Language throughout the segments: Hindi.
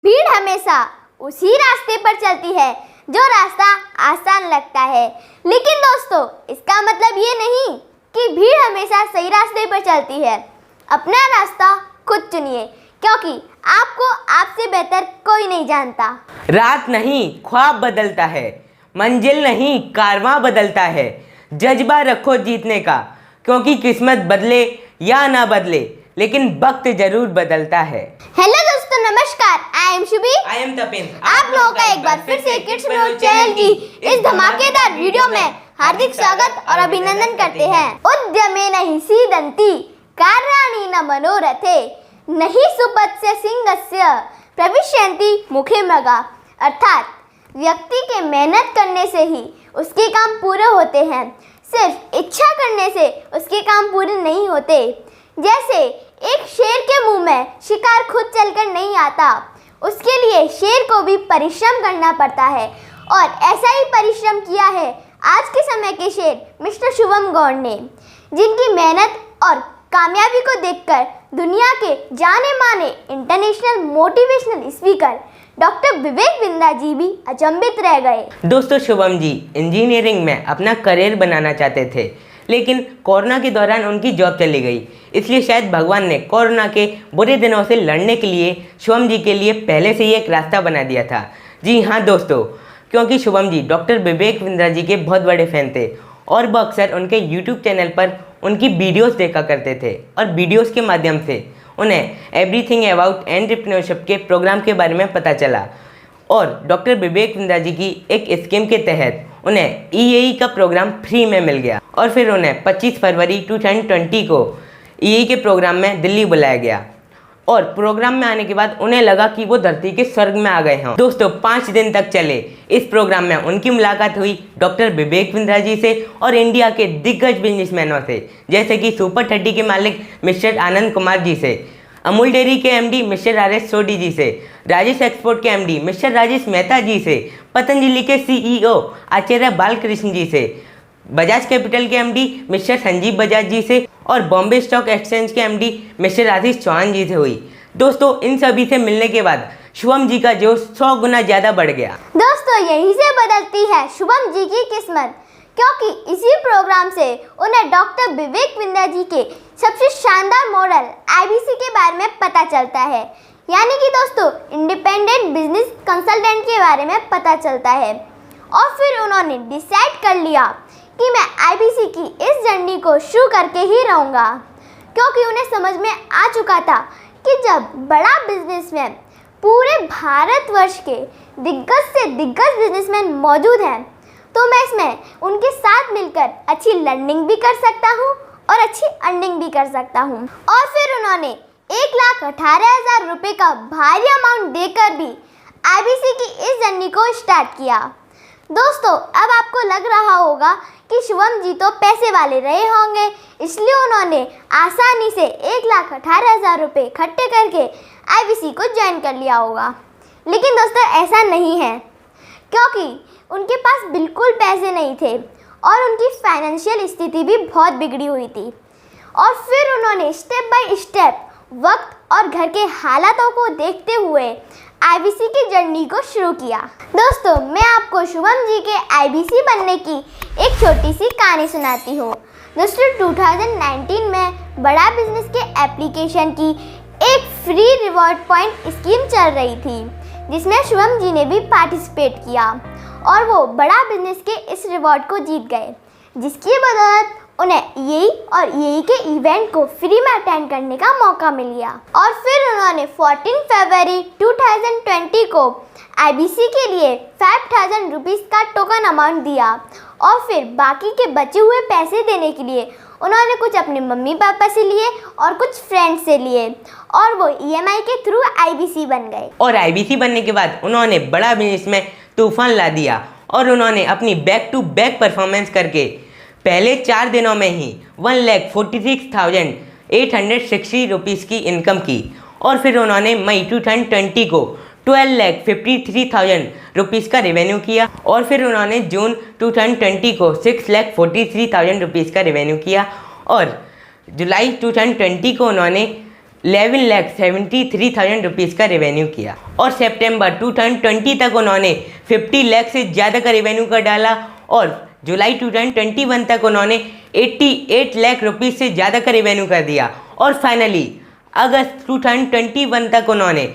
भीड़ हमेशा उसी रास्ते पर चलती है जो रास्ता आसान लगता है। लेकिन दोस्तों, इसका मतलब ये नहीं कि भीड़ हमेशा सही रास्ते पर चलती है। अपना रास्ता खुद चुनिए, क्योंकि आपको आपसे बेहतर कोई नहीं जानता। रात नहीं ख्वाब बदलता है, मंजिल नहीं कारवां बदलता है। जज्बा रखो जीतने का, क्योंकि किस्मत बदले या ना बदले, लेकिन वक्त जरूर बदलता है। हेलो दोस्तों, नमस्कार। I am Shubhi. I am Tapin. आप लोगों का एक बार फिर से किड्स वर्ल्ड चैनल की इस धमाकेदार वीडियो में हार्दिक स्वागत और अभिनंदन करते हैं। उद्यमे नहीं सीदंती कार्याणि न मनोरथे नहीं सुपत्स्य सिंहस्य प्रविशन्ति मुखे मगा। अर्थात व्यक्ति के मेहनत करने से ही उसके काम पूरे होते हैं, सिर्फ इच्छा करने से उसके काम पूरे नहीं होते। जैसे एक शेर के मुंह में शिकार खुद चलकर नहीं आता, उसके लिए शेर को भी परिश्रम करना पड़ता है। और ऐसा ही परिश्रम किया है आज के समय के शेर मिस्टर शुभम गौड़ ने, जिनकी मेहनत और कामयाबी को देखकर दुनिया के जाने माने international motivational speaker doctor Vivek Bindra ji भी अचंभित रह गए। दोस्तों, शुभम जी इंजीनियरिंग में अपना करियर बनाना चाहते थे, लेकिन कोरोना के दौरान उनकी जॉब चली गई। इसलिए शायद भगवान ने कोरोना के बुरे दिनों से लड़ने के लिए शुभम जी के लिए पहले से ही एक रास्ता बना दिया था। जी हाँ दोस्तों, क्योंकि शुभम जी डॉक्टर विवेक बिंद्रा जी के बहुत बड़े फैन थे और वो अक्सर उनके यूट्यूब चैनल पर उनकी वीडियोस देखा करते थे। और वीडियोस के माध्यम से उन्हें एवरीथिंग अबाउट एंटरप्रेन्योरशिप के प्रोग्राम के बारे में पता चला। और डॉक्टर विवेक बिंद्रा जी की एक स्कीम के तहत उन्हें EAE का प्रोग्राम फ्री में मिल गया। और फिर उन्हें 25 फरवरी 2020 को EAE के प्रोग्राम में दिल्ली बुलाया गया। और प्रोग्राम में आने के बाद उन्हें लगा कि वो धरती के स्वर्ग में आ गए हैं। दोस्तों, 5 दिन तक चले इस प्रोग्राम में उनकी मुलाकात हुई डॉक्टर विवेक बिंद्रा जी से और इंडिया के दिग्गज बिजनेसमैनों से, जैसे कि सुपर 30 के मालिक मिस्टर आनंद कुमार जी से, अमूल डेयरी के MD मिस्टर RS सोडी जी से, राजेश एक्सपोर्ट के MD मिस्टर राजेश मेहता जी से, पतंजलि के CEO आचार्य बालकृष्ण जी से, बजाज कैपिटल के MD मिस्टर संजीव बजाज जी से और बॉम्बे स्टॉक एक्सचेंज के MD मिस्टर आशीष चौहान जी से हुई। दोस्तों, इन सभी से मिलने के बाद शुभम जी का जोश 100 गुना ज़्यादा बढ़ गया। दोस्तों, यहीं से बदलती है शुभम जी की किस्मत, क्योंकि इसी प्रोग्राम से उन्हें डॉक्टर विवेक बिंद्रा जी के सबसे शानदार मॉडल IBC के बारे में पता चलता है। यानी कि दोस्तों, इंडिपेंडेंट बिजनेस कंसल्टेंट के बारे में पता चलता है। और फिर उन्होंने डिसाइड कर लिया कि मैं IBC की इस जर्नी को शुरू करके ही रहूँगा, क्योंकि उन्हें समझ में आ चुका था कि जब बड़ा बिजनेसमैन पूरे भारतवर्ष के दिग्गज से दिग्गज बिजनेसमैन मौजूद हैं, तो मैं इसमें उनके साथ मिलकर अच्छी लर्निंग भी कर सकता हूँ और अच्छी अर्निंग भी कर सकता हूँ। और फिर उन्होंने 1,18,000 रुपये का भारी अमाउंट देकर भी IBC की इस जर्नी को स्टार्ट किया। दोस्तों, अब आपको लग रहा होगा कि शुभम जी तो पैसे वाले रहे होंगे, इसलिए उन्होंने आसानी से 1,18,000 रुपये इकट्ठे करके IBC को ज्वाइन कर लिया होगा। लेकिन दोस्तों, ऐसा नहीं है, क्योंकि उनके पास बिल्कुल पैसे नहीं थे और उनकी फाइनेंशियल स्थिति भी बहुत बिगड़ी हुई थी। और फिर उन्होंने स्टेप बाय स्टेप वक्त और घर के हालातों को देखते हुए IBC की जर्नी को शुरू किया। दोस्तों, मैं आपको शुभम जी के IBC बनने की एक छोटी सी कहानी सुनाती हूँ। दोस्तों, 2019 में बड़ा बिजनेस के एप्लीकेशन की एक फ्री रिवॉर्ड पॉइंट स्कीम चल रही थी, जिसमें शुभम जी ने भी पार्टिसिपेट किया और वो बड़ा बिजनेस के इस रिवॉर्ड को जीत गए, जिसकी बदौलत उन्हें EAE के इवेंट को फ्री में अटेंड करने का मौका मिल गया। और फिर उन्होंने 14 फरवरी 2020 को IBC के लिए 5,000 रुपीज़ का टोकन अमाउंट दिया। और फिर बाकी के बचे हुए पैसे देने के लिए उन्होंने कुछ अपने मम्मी पापा से लिए और कुछ फ्रेंड्स से लिए, और वो EMI के थ्रू IBC बन गए। और IBC बनने के बाद उन्होंने बड़ा बिजनेस में तूफान ला दिया और उन्होंने अपनी बैक टू बैक परफॉर्मेंस करके पहले 4 दिनों में ही 1,46,860 रुपीज़ की इनकम की। और फिर उन्होंने मई 2020 को 12,53,000 रुपीज़ का रेवेन्यू किया। और फिर उन्होंने जून 2020 को 6,43,000 रुपीज़ का रेवेन्यू किया। और जुलाई 2020 को उन्होंने 11,73,000 रुपीज़ का रेवेन्यू किया और सितंबर 2020 तक उन्होंने 50 लाख से ज़्यादा का रेवेन्यू कर डाला और जुलाई 2021 तक उन्होंने 88 लाख रुपीज़ से ज़्यादा का रेवेन्यू कर दिया और फाइनली अगस्त 2021 तक उन्होंने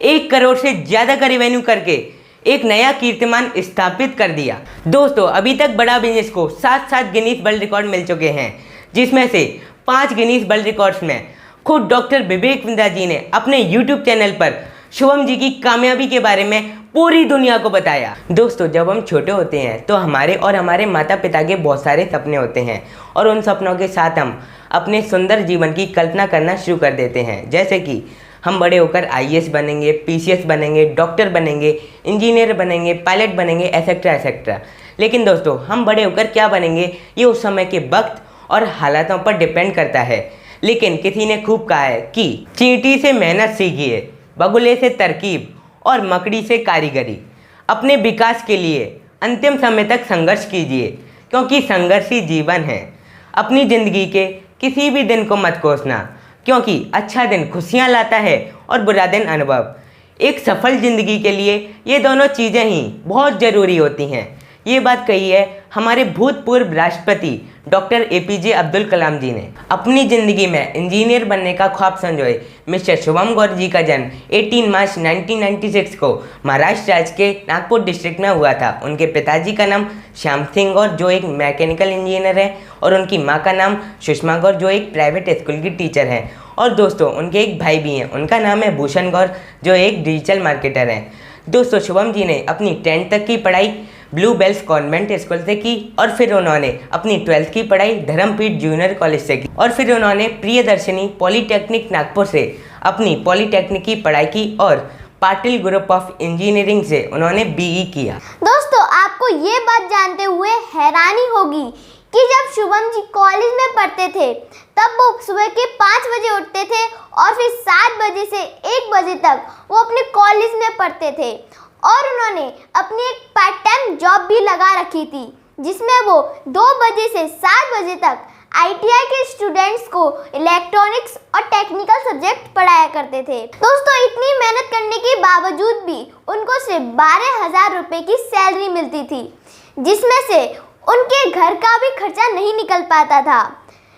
1 करोड़ से ज़्यादा का रेवेन्यू करके एक नया कीर्तिमान स्थापित कर दिया। दोस्तों, अभी तक बड़ा बिजनेस को 7 गिनीज वर्ल्ड रिकॉर्ड मिल चुके हैं, जिसमें से 5 गिनीज वर्ल्ड रिकॉर्ड्स में खुद डॉक्टर विवेक विंध्या जी ने अपने यूट्यूब चैनल पर शुभम जी की कामयाबी के बारे में पूरी दुनिया को बताया। दोस्तों, जब हम छोटे होते हैं तो हमारे और हमारे माता पिता के बहुत सारे सपने होते हैं और उन सपनों के साथ हम अपने सुंदर जीवन की कल्पना करना शुरू कर देते हैं, जैसे कि हम बड़े होकर IAS बनेंगे, PCS बनेंगे, डॉक्टर बनेंगे, इंजीनियर बनेंगे, पायलट बनेंगे, एसेट्रा एसेट्रा। लेकिन दोस्तों, हम बड़े होकर क्या बनेंगे ये उस समय के वक्त और हालातों पर डिपेंड करता है। लेकिन किसी ने खूब कहा है कि चींटी से मेहनत सीखिए, बगुले से तरकीब और मकड़ी से कारीगरी। अपने विकास के लिए अंतिम समय तक संघर्ष कीजिए, क्योंकि संघर्ष ही जीवन है। अपनी ज़िंदगी के किसी भी दिन को मत कोसना, क्योंकि अच्छा दिन खुशियाँ लाता है और बुरा दिन अनुभव। एक सफल ज़िंदगी के लिए ये दोनों चीज़ें ही बहुत ज़रूरी होती हैं। ये बात कही है हमारे भूतपूर्व राष्ट्रपति डॉक्टर APJ अब्दुल कलाम जी ने। अपनी ज़िंदगी में इंजीनियर बनने का ख्वाब संजोए मिस्टर शुभम गौर जी का जन्म 18 मार्च 1996 को महाराष्ट्र राज्य के नागपुर डिस्ट्रिक्ट में हुआ था। उनके पिताजी का नाम श्याम सिंह गौर, जो एक मैकेनिकल इंजीनियर है, और उनकी माँ का नाम सुषमा गौर, जो एक प्राइवेट स्कूल की टीचर हैं। और दोस्तों, उनके एक भाई भी हैं, उनका नाम है भूषण गौर, जो एक डिजिटल मार्केटर हैं। दोस्तों, शुभम जी ने अपनी 10th तक की पढ़ाई ब्लू बेल्स कॉन्वेंट स्कूल से की और फिर उन्होंने अपनी 12th की पढ़ाई धर्मपीठ जूनियर कॉलेज से की और फिर उन्होंने प्रियदर्शनी पॉलीटेक्निक नागपुर से अपनी पॉलीटेक्निक की पढ़ाई की और पाटिल ग्रुप ऑफ इंजीनियरिंग से उन्होंने BE किया। दोस्तों, आपको ये बात जानते हुए हैरानी होगी कि जब शुभम जी कॉलेज में पढ़ते थे तब वो सुबह के 5 बजे उठते थे और फिर 7 बजे से 1 बजे तक वो अपने कॉलेज में पढ़ते थे और उन्होंने अपनी एक पार्ट टाइम जॉब भी लगा रखी थी, जिसमें वो 2 बजे से 7 बजे तक ITI के स्टूडेंट्स को इलेक्ट्रॉनिक्स और टेक्निकल सब्जेक्ट पढ़ाया करते थे। दोस्तों, इतनी मेहनत करने के बावजूद भी उनको सिर्फ 12,000 रुपये की सैलरी मिलती थी, जिसमें से उनके घर का भी खर्चा नहीं निकल पाता था।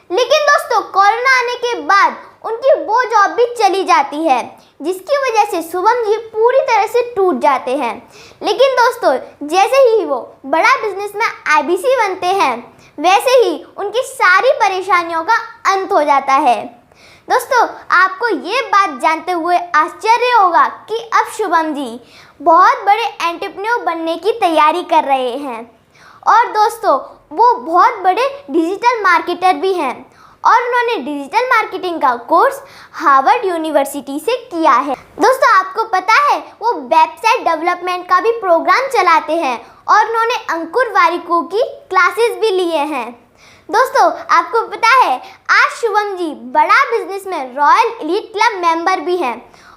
लेकिन दोस्तों, कोरोना आने के बाद उनकी वो जॉब भी चली जाती है, जिसकी वजह से शुभम जी पूरी तरह से टूट जाते हैं। लेकिन दोस्तों, जैसे ही वो बड़ा बिजनेस में IBC बनते हैं, वैसे ही उनकी सारी परेशानियों का अंत हो जाता है। दोस्तों, आपको ये बात जानते हुए आश्चर्य होगा कि अब शुभम जी बहुत बड़े एंटरप्रेन्योर बनने की तैयारी कर रहे हैं और दोस्तों, वो बहुत बड़े डिजिटल मार्केटर भी हैं और उन्होंने डिजिटल मार्केटिंग का कोर्स हार्वर्ड यूनिवर्सिटी से किया है। दोस्तों, आपको पता है वो वेबसाइट डेवलपमेंट का भी प्रोग्राम चलाते हैं और उन्होंने अंकुर वारिको की क्लासेस भी लिए हैं। दोस्तों, आपको पता है आज शुभम जी बड़ा बिजनेस में रॉयल एलीट क्लब मेंबर भी हैं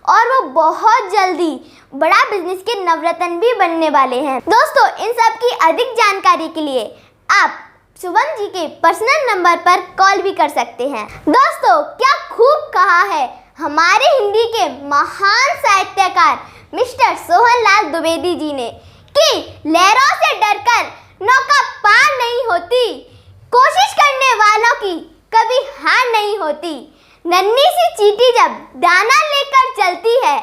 और वो बहुत जल्दी बड़ा बिजनेस के नवरत्न भी बनने वाले हैं। दोस्तों, इन सब की अधिक जानकारी के लिए आप शुभम जी के पर्सनल नंबर पर कॉल भी कर सकते हैं। दोस्तों, क्या खूब कहा है हमारे हिंदी के महान साहित्यकार मिस्टर सोहनलाल द्विवेदी जी ने कि लहरों से डरकर नौका पार नहीं होती, कोशिश करने वालों की कभी हार नहीं होती। नन्ही सी चींटी जब दाना लेकर चलती है,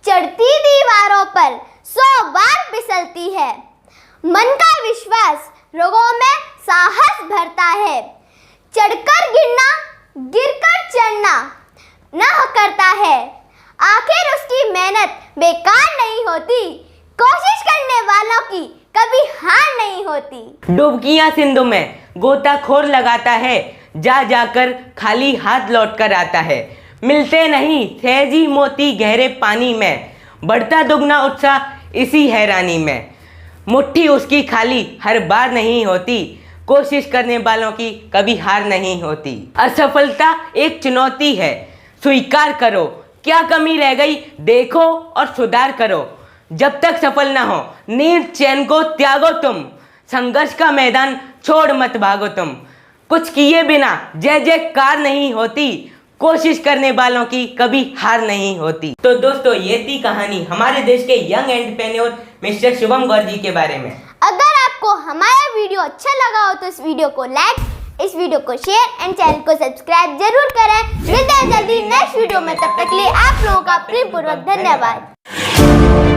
चढ़ती दीवारों पर 100 बार फिसलती है। मन का विश्वास रोगों में साहस भरता है, चढ़कर गिरना गिरकर चढ़ना न करता है। आखिर उसकी मेहनत बेकार नहीं होती, कोशिश करने वालों की कभी हार नहीं होती। डुबकियां सिंधु में गोताखोर लगाता है, जा जाकर खाली हाथ लौट कर आता है। मिलते नहीं सहजी मोती गहरे पानी में, बढ़ता दुगना उत्साह इसी हैरानी में। मुट्ठी उसकी खाली हर बार नहीं होती, कोशिश करने वालों की कभी हार नहीं होती। असफलता एक चुनौती है, स्वीकार करो, क्या कमी रह गई देखो और सुधार करो। जब तक सफल ना हो नींद चैन को त्यागो तुम, संघर्ष का मैदान छोड़ मत भागो तुम। कुछ किए बिना जय जयकार नहीं होती, कोशिश करने वालों की कभी हार नहीं होती। तो दोस्तों, ये थी कहानी हमारे देश के यंग एंटरप्रेन्योर मिस्टर शुभम गौर जी के बारे में। अगर आपको हमारा वीडियो अच्छा लगा हो तो इस वीडियो को लाइक, इस वीडियो को शेयर एंड चैनल को सब्सक्राइब जरूर करें। मिलते हैं जल्दी नेक्स्ट वीडियो में, तब तक के लिए आप लोगों का प्रेमपूर्वक धन्यवाद।